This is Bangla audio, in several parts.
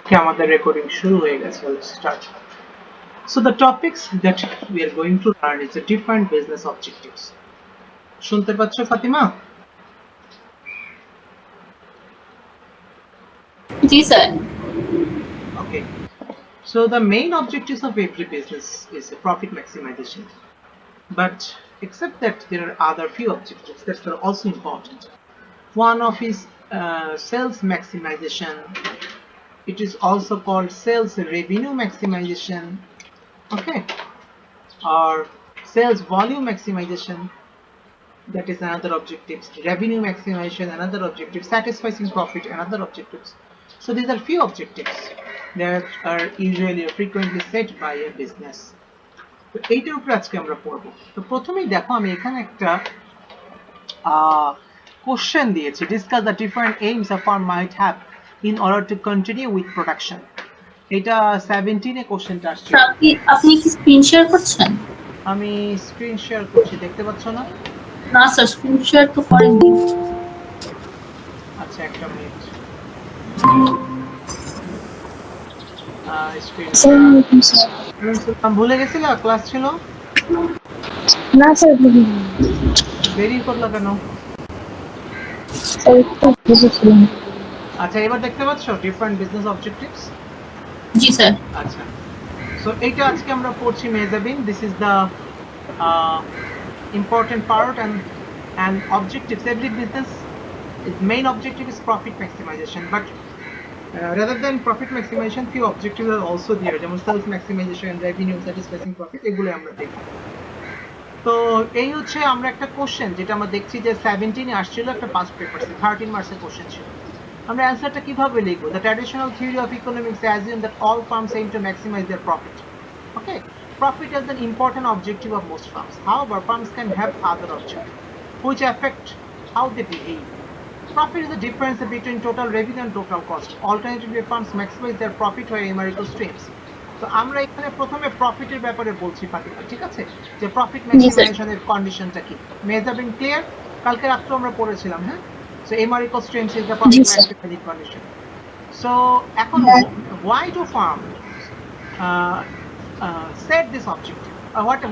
Okay, আমাদের recording শুরু হয়ে গেছে. Let's start. So the topics that we are going to learn is the different business objectives. শুনতে পাচ্ছ ফাতিমা? জি sir. Okay. So the main objectives of every business is profit maximization. But except that there are other few objectives that are also important. One of is sales maximization. It is also called sales revenue maximization. Okay. Or sales volume maximization. That is another objective. Revenue maximization, another objective. Satisfying profit, another objectives. So these are few objectives that are usually or frequently set by a business. তো এইটার উপরে আজকে আমরা পড়বো। তো প্রথমেই দেখো আমি এখানে একটা কোশ্চেন দিয়েছি, discuss the different aims a firm might have in order to continue with production. এটা 17 এ কোশ্চেনটা আসছে। আপনি কি স্ক্রিন শেয়ার করছেন? আমি স্ক্রিন শেয়ার করছি, দেখতে পাচ্ছ না? না স্যার, স্ক্রিন শেয়ার তো করেননি। আচ্ছা একটা মিনিট। ভুলে গেছিল, ক্লাস ছিল? না স্যার, দেরি করলো কেন? বুঝেছিলাম। আচ্ছা এবার দেখতে পাচ্ছ ডিফারেন্ট বিজনেস অবজেক্টিভস? জি স্যার। আচ্ছা, সো এইটা আজকে আমরা পড়ছি Mejabin. This is the important part and objectives. Every business its main objective is profit maximization, but rather than profit maximization few objectives are also there, যেমন sales maximization, revenue, satisfying profit, এগুলো আমরা দেখব। তো এই হচ্ছে আমরা একটা কোশ্চেন যেটা আমরা দেখছি যে 17 এ আসছিল একটা পাস্ট পেপারসে 13 মার্চের কোশ্চেন ছিল। আমরা অ্যানসারটা কিভাবে লিখব? The traditional theory of economics assume that all firms aim to maximize their profit. Okay, profit is an important objective of most firms. However, firms can have other objectives which affect how they behave. Profit is the difference between total revenue and total cost. Alternatively, firms maximize their profit where numerical streams. তো আমরা এখানে প্রথমে প্রফিটের ব্যাপারে বলছি ফাতিমা, ঠিক আছে? যে প্রফিট ম্যাক্সিমাইজেশনের কন্ডিশনটা কি? মেজাবিন ক্লিয়ার? কালকে রাত্রে আমরা পড়েছিলাম, হ্যাঁ? So numerical streams is the profit maximizing condition. So এখন why do firms set this objective?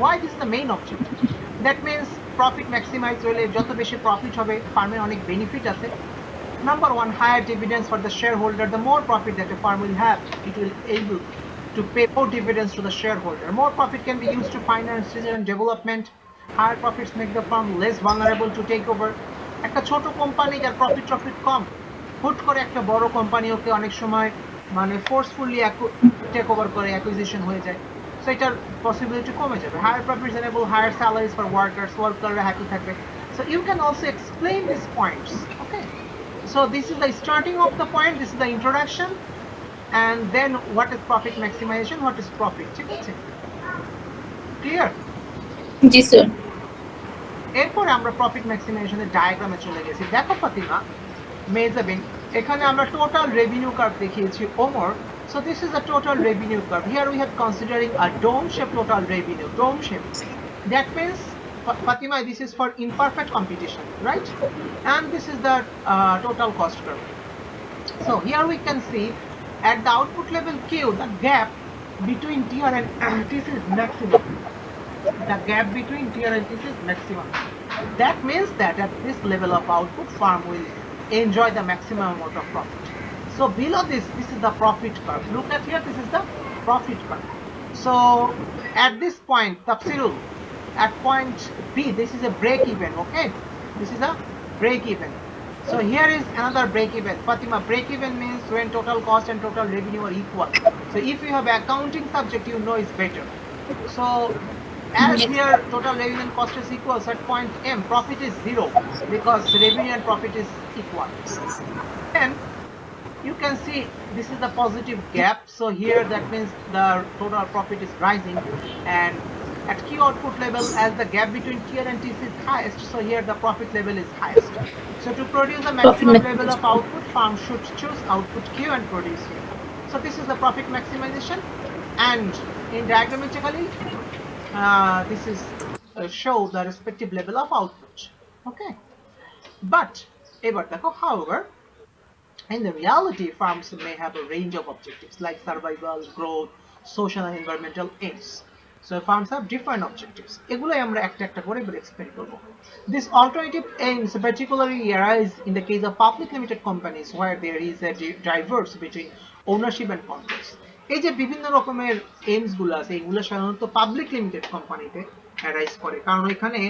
Why this is the main objective? That means profit maximize হলে যত বেশি প্রফিট হবে ফার্মের অনেক বেনিফিট আছে। Number one, higher dividends for the shareholder. The more profit that a firm will have, it will able to pay more dividends to the shareholder. More profit can be used to finance research and development. Higher profits make the firm less vulnerable to take over. একটা ছোট কোম্পানি যার প্রফিট কম, হুট করে একটা বড় কোম্পানি ওকে অনেক সময় মানে ফোর্সফুলি টেক ওভার করে, অ্যাকুইজিশন হয়ে যায়। সো এটার পসিবিলিটি কমে যাবে। Higher profits enable higher salaries for ওয়ার্কাররা হ্যাপি থাকবে। So you can also explain this points. Okay, so this is the starting of the point, this is the introduction, and then what is profit maximization, what is profit, ঠিক আছে? Clear? জি স্যার। এরপর আমরা প্রফিট ম্যাক্সিমাইজেশনের ডায়াগ্রামে চলে গেছি। দেখো ফাতিমা, মেজাবিন, এখানে আমরা টোটাল রেভিনিউ কার্ভ দেখিয়েছি Omar. So this is the total revenue curve. Here we have considering a dome shape total revenue, dome shape. That means Fatima, this is for imperfect competition, right? And this is the total cost curve. So here we can see at the output level Q, the gap between TR and TC is maximum. The gap between TR and TC is maximum. That means that at this level of output, firm will enjoy the maximum amount of profit. So below this is the profit curve. Look at here, this is the profit curve. So at this point, Tafsirul, at point B, this is a break even, okay? This is a break even. So here is another break even. Fatima, break even means when total cost and total revenue are equal. So if you have accounting subject, you know it's better. So as here total revenue and cost is equal, at point M, profit is 0 because revenue and profit is equal. Then you can see this is the positive gap. So here that means the total profit is rising, and at Q output level, as the gap between TR and TC is highest, so here the profit level is highest. So to produce the maximum level of output, firm should choose output Q and produce here. So this is the profit maximization, and in diagrammatically this is show the respective level of output. Okay, but এবার দেখো, however, In the reality, farms may have a range of objectives like survival, growth, social and environmental aims. So farms have different objectives. এগুলোই আমরা একটা একটা করে explain করব. These alternative aims particularly arise in the case of public limited companies where there is a diverse between ownership and controls. এই যে বিভিন্ন রকমের aims গুলো আছে এগুলো সাধারণত পাবলিক লিমিটেড কোম্পানিতে অ্যারাইজ করে, কারণ এখানে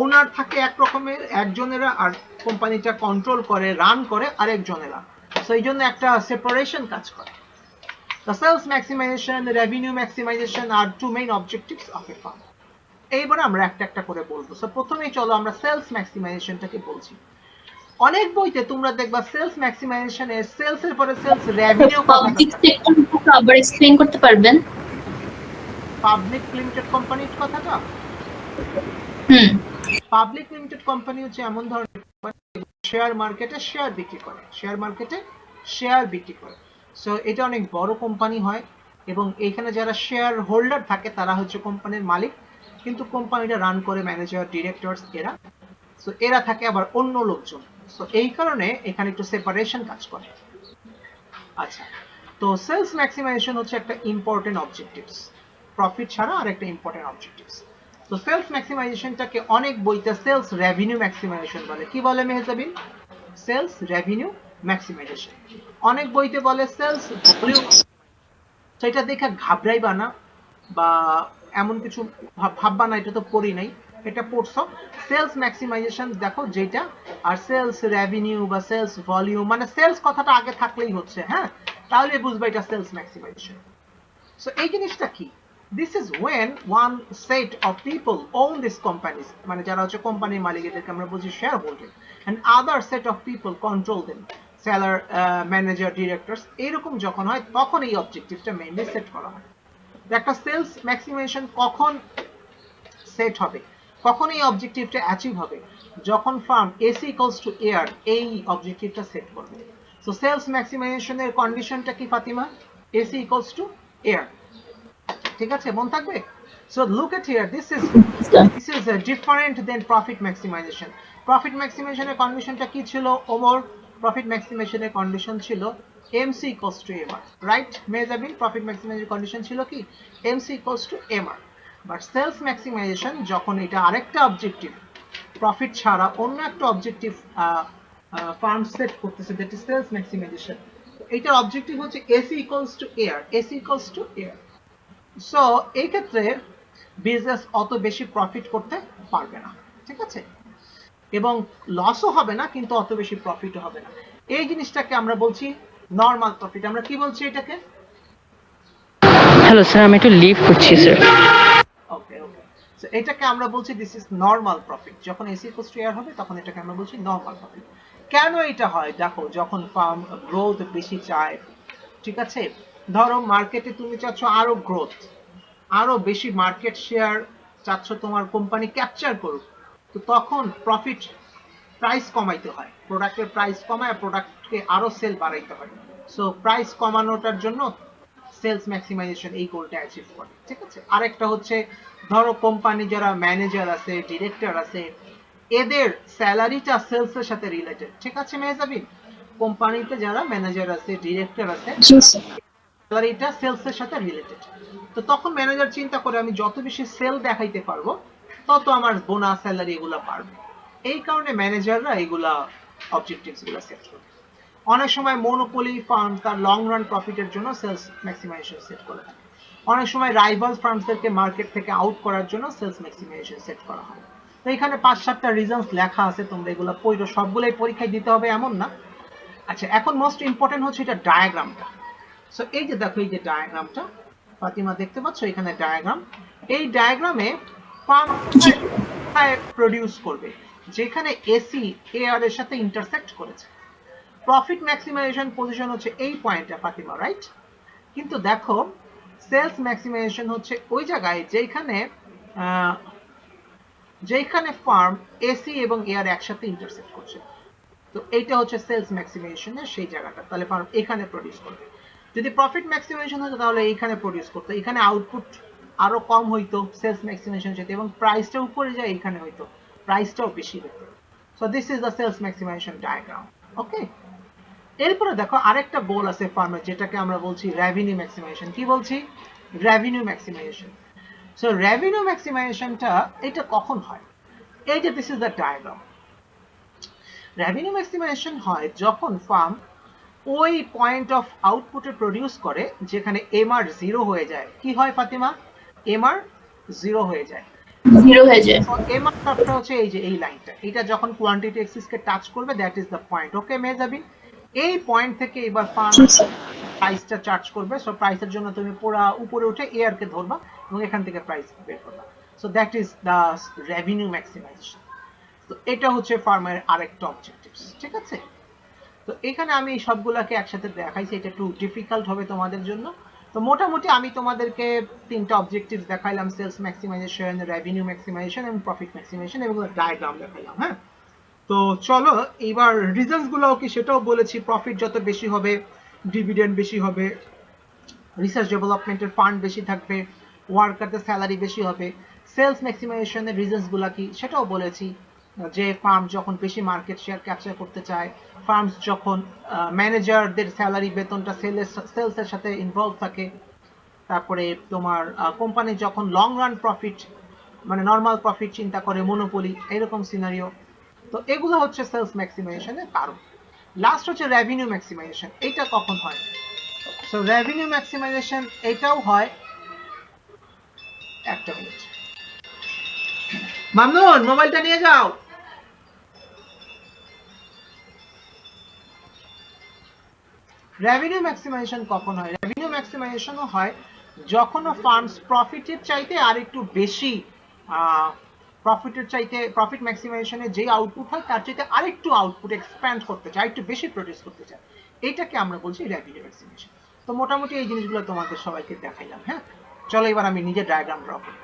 ওনার থাকে এক রকমের একজনেরা আর কোম্পানিটা কন্ট্রোল করে রান করে আরেকজনেরা, সো এই জন্য একটা সেপারেশন কাজ করে। The sales maximization, the revenue maximization are two main objectives of a firm. এইবার আমরা একটা একটা করে বলবো। সো প্রথমেই চলো আমরা সেলস ম্যাক্সিমাইজেশনটাকে বলছি। অনেক বইতে তোমরা দেখবা সেলস ম্যাক্সিমাইজেশন এর সেলস এর পরে সেলস রেভিনিউ পাবলিক সেক্টর আবার এক্সপ্লেইন করতে পারবেন? পাবলিক লিমিটেড কোম্পানির কথাটা, পাবলিক লিমিটেড কোম্পানি হচ্ছে এমন ধরনের শেয়ার মার্কেটে শেয়ার বিক্রি করে, শেয়ার মার্কেটে শেয়ার বিক্রি করে। সো এটা অনেক বড় কোম্পানি হয় এবং এখানে যারা শেয়ার হোল্ডার থাকে তারা হচ্ছে কোম্পানির মালিক, কিন্তু কোম্পানিটা রান করে ম্যানেজার, ডিরেক্টরস এরা। সো এরা থাকে আবার অন্য লোকজন। সো এই কারণে এখানে একটু সেপারেশন কাজ করে। আচ্ছা, তো সেলস ম্যাক্সিমাইজেশন হচ্ছে একটা ইম্পর্টেন্ট অবজেক্টিভস, প্রফিট ছাড়া আর একটা ইম্পর্টেন্ট অবজেক্টিভস। তো সেলস ম্যাক্সিমাইজেশনটাকে অনেক বইতে সেলস রেভিনিউ ম্যাক্সিমাইজেশন বলে। কি বলে মেহজাবিন? Sales revenue maximisation. অনেক বইতে বলে সেলস ভলিউম। তো এটা দেখে ঘাবড়াইবা না বা এমন কিছু ভাববা না এটা তো পড়ি নাই, এটা পড়ছো। সেলস ম্যাক্সিমাইজেশন দেখো যেটা, আর সেলস রেভিনিউ বা সেলস ভলিউম মানে সেলস কথাটা আগে থাকলেই হচ্ছে, হ্যাঁ, তাহলে বুঝবা এটা সেলস ম্যাক্সিমাইজেশন। সো এই জিনিসটা কি? This is when one set of people own these companies, মানে যারা হচ্ছে কোম্পানির মালিক, এদেরকে আমরা বলছি share holder, and other set of people control them, seller, manager, directors. এইরকম যখন হয় তখন এই অবজেক্টিভটা মেইনলি সেট করা হয়। একটা সেলস ম্যাক্সিমাইজেশন কখন সেট হবে, কখন এই অবজেক্টিভটা অ্যাচিভ হবে? যখন farm AC equals to air এই অবজেক্টিভটা সেট করবে। সো সেলস ম্যাক্সিমাইজেশনের কন্ডিশনটা কি Fatima? AC equals to air. ঠিক আছে, মন থাকবে? So look at here, this is different than profit maximization. Profit maximization এর কন্ডিশনটা কি ছিল ওমর? প্রফিট ম্যাক্সিমাইজেশন এর কন্ডিশন ছিল MC equals to MR, right Mejabin? Profit maximization condition ছিল কি? MC equals to MR। But sales maximization যখন এটা আরেকটা অবজেক্টিভ প্রফিট ছাড়া অন্য একটা অবজেক্টিভ ফার্ম সেট করতেছে, দ্যাট ইজ সেলস ম্যাক্সিমাইজেশন। এটার অবজেক্টিভ হচ্ছে AC equals to air, AC equals to air। So এই ক্ষেত্রে বিজনেস অত বেশি প্রফিট করতে পারবে না, ঠিক আছে, এবং লসও হবে না কিন্তু অত বেশি প্রফিটও হবে না। এই জিনিসটাকে আমরা বলছি নরমাল প্রফিট। আমরা কি বলছি এটাকে? হ্যালো স্যার, আমি একটু লিভ করছি স্যার। ওকে ওকে, সো এটাকে আমরা বলছি দিস ইজ নরমাল প্রফিট। যখন এসি ইকুয়ালস টু এয়ার হবে তখন এটাকে আমরা বলছি নরমাল প্রফিট। কেন এটা হয়? দেখো, যখন ফার্ম গ্রোথ বেশি চায়, ঠিক আছে, ধরো মার্কেটে তুমি চাচ্ছ আরো গ্রোথ, আরো বেশি মার্কেট শেয়ার চাচ্ছ তোমার কোম্পানি ক্যাপচার করুক, তো তখন প্রফিট প্রাইস কমাইতে হয়, প্রোডাক্টের প্রাইস কমায় প্রোডাক্টকে আরো সেল বাড়াইতে হয়। সো প্রাইস কমানোটার জন্য সেলস ম্যাক্সিমাইজেশন এই গোলটা অ্যাচিভ করে, ঠিক আছে। আরেকটা হচ্ছে ধরো কোম্পানি যারা ম্যানেজার আছে, ডিরেক্টর আছে, এদের স্যালারিটা সেলসের সাথে রিলেটেড, ঠিক আছে মেহজাবিন? কোম্পানিতে যারা ম্যানেজার আছে, ডিরেক্টর আছে, স্যালারিটা সেলসের সাথে রিলেটেড। তো তখন ম্যানেজার চিন্তা করে আমি যত বেশি সেল দেখাইতে পারবো তত আমার বোনাস, স্যালারি এগুলো পারবে। এই কারণে ম্যানেজাররা এগুলা অবজেক্টিভস গুলো সেট করে। অনেক সময় মনোপলি ফার্ম তার লং রান প্রফিটের জন্য সেলস ম্যাক্সিমাইজেশন সেট করে থাকে। অনেক সময় রাইভাল ফার্মসদেরকে মার্কেট থেকে আউট করার জন্য সেলস ম্যাক্সিমাইজেশন সেট করা হয়। তো এখানে 5-7টা রিজনস লেখা আছে, তোমরা এগুলো পড়ো, সবগুলোই পরীক্ষায় দিতে হবে এমন না। আচ্ছা, এখন মোস্ট ইম্পর্টেন্ট হচ্ছে এটা ডায়াগ্রামটা। সো এই যে দেখো, এই যে ডায়াগ্রামটা ফাতিমা দেখতে পাচ্ছ, এখানে ডায়াগ্রাম। এই ডায়াগ্রামে ফার্ম প্রডিউস করবে যেখানে এসি এআর এর সাথে ইন্টারসেক্ট করেছে। প্রফিট ম্যাক্সিমাইজেশন পজিশন হচ্ছে এই পয়েন্টটা ফাতিমা, রাইট? কিন্তু দেখো সেলস ম্যাক্সিমাইজেশন হচ্ছে ওই জায়গায় যেখানে ফার্ম এসি এবং এআর একসাথে ইন্টারসেক্ট করছে। তো এইটা হচ্ছে সেলস ম্যাক্সিমাইজেশনের সেই জায়গাটা। তাহলে ফার্ম এখানে প্রডিউস করবে। যদি প্রফিট ম্যাক্সিমাইজেশন হতো তাহলে এইখানে প্রডিউস করতো, এখানে আউটপুট আরো কম হইতো সেলস ম্যাক্সিমাইজেশন যেতে, এবং প্রাইসটা উপরে যায় এখানে হইতো, প্রাইসটাও বেশি হতো। So this is the sales maximization diagram. Okay, এরপরে দেখো আরেকটা গোল আছে ফার্মের, যেটাকে আমরা বলছি রেভিনিউ ম্যাক্সিমাইজেশন। কি বলছি? Revenue maximisation. সো রেভিনিউ ম্যাক্সিমাইজেশনটা এটা কখন হয়? এই যে this is the diagram. Revenue maximisation হয় যখন ফার্ম ওই পয়েন্ট অফ আউটপুটে প্রডিউস করে যেখানে এমআর 0 হয়ে যায়। কি হয় ফাতিমা? এমআর 0 হয়ে যায়। 0 হয়ে যায়। এমআর কার্ভটা হচ্ছে এই যে এই লাইনটা, এটা যখন কোয়ান্টিটি এক্সিস কে টাচ করবে দ্যাট ইজ দ্য পয়েন্ট। ওকে মেজাবিন, এই পয়েন্ট থেকে এবার ফার্ম জি স্যার। প্রাইসটা চার্জ করবে। সো প্রাইসের জন্য তুমি পুরো উপরে উঠে এআর কে ধরবা এবং এখান থেকে প্রাইস বের করবা। So that is the revenue maximisation. তো এটা হচ্ছে ফার্মের আরেকটা অবজেক্টিভস, ঠিক আছে? তো এখানে আমি সবগুলোকে একসাথে দেখাইছি, এটা একটু ডিফিকাল্ট হবে তোমাদের জন্য। তো মোটামুটি আমি তোমাদেরকে তিনটা অবজেক্টিভ দেখাইলাম, সেলস ম্যাক্সিমাইজেশন, রেভিনিউ ম্যাক্সিমাইজেশন এবং প্রফিট ম্যাক্সিমাইজেশন, এবং ডায়াগ্রাম দেখাইলাম। হ্যাঁ, তো চলো এইবার রিজনস গুলোও কি সেটাও বলেছি। প্রফিট যত বেশি হবে, ডিভিডেন্ড বেশি হবে, রিসার্চ ডেভেলপমেন্টের ফান্ড বেশি থাকবে, ওয়ার্কারদের স্যালারি বেশি হবে। সেলস ম্যাক্সিমাইজেশনের রিজনস গুলা কি সেটাও বলেছি, যে ফার্ম যখন বেশি মার্কেট শেয়ার ক্যাপচার করতে চায়, ফার্মস যখন ম্যানেজারদের স্যালারি বেতনটা সেলসের সাথে ইনভলভ থাকে, তারপরে তোমার কোম্পানি যখন লং রান প্রফিট মানে নর্মাল প্রফিট চিন্তা করে, মনোপলি এরকম সিনারিও। তো এগুলো হচ্ছে সেলস ম্যাক্সিমাইজেশনের কারণ। লাস্ট হচ্ছে রেভিনিউ ম্যাক্সিমাইজেশন। এটা কখন হয়? সো রেভিনিউ ম্যাক্সিমাইজেশন এটাও হয়, একটা মিনিট মামনুন মোবাইলটা নিয়ে যাও। রেভিনিউ ম্যাক্সিমাইজেশন কখন হয়? রেভিনিউ ম্যাক্সিমাইজেশনও হয় যখন ফার্মস প্রফিটের চাইতে আর একটু বেশি, প্রফিট ম্যাক্সিমাইজেশনের যে আউটপুট হয় তার চাইতে আরেকটু আউটপুট এক্সপ্যান্ড করতে চায়, একটু বেশি প্রডিউস করতে চায়, এইটাকে আমরা বলছি রেভিনিউ ম্যাক্সিমাইজেশন। তো মোটামুটি এই জিনিসগুলো তোমাদের সবাইকে দেখাইলাম। হ্যাঁ, চলো এবার আমি নিজে ডায়াগ্রাম ড্র করি।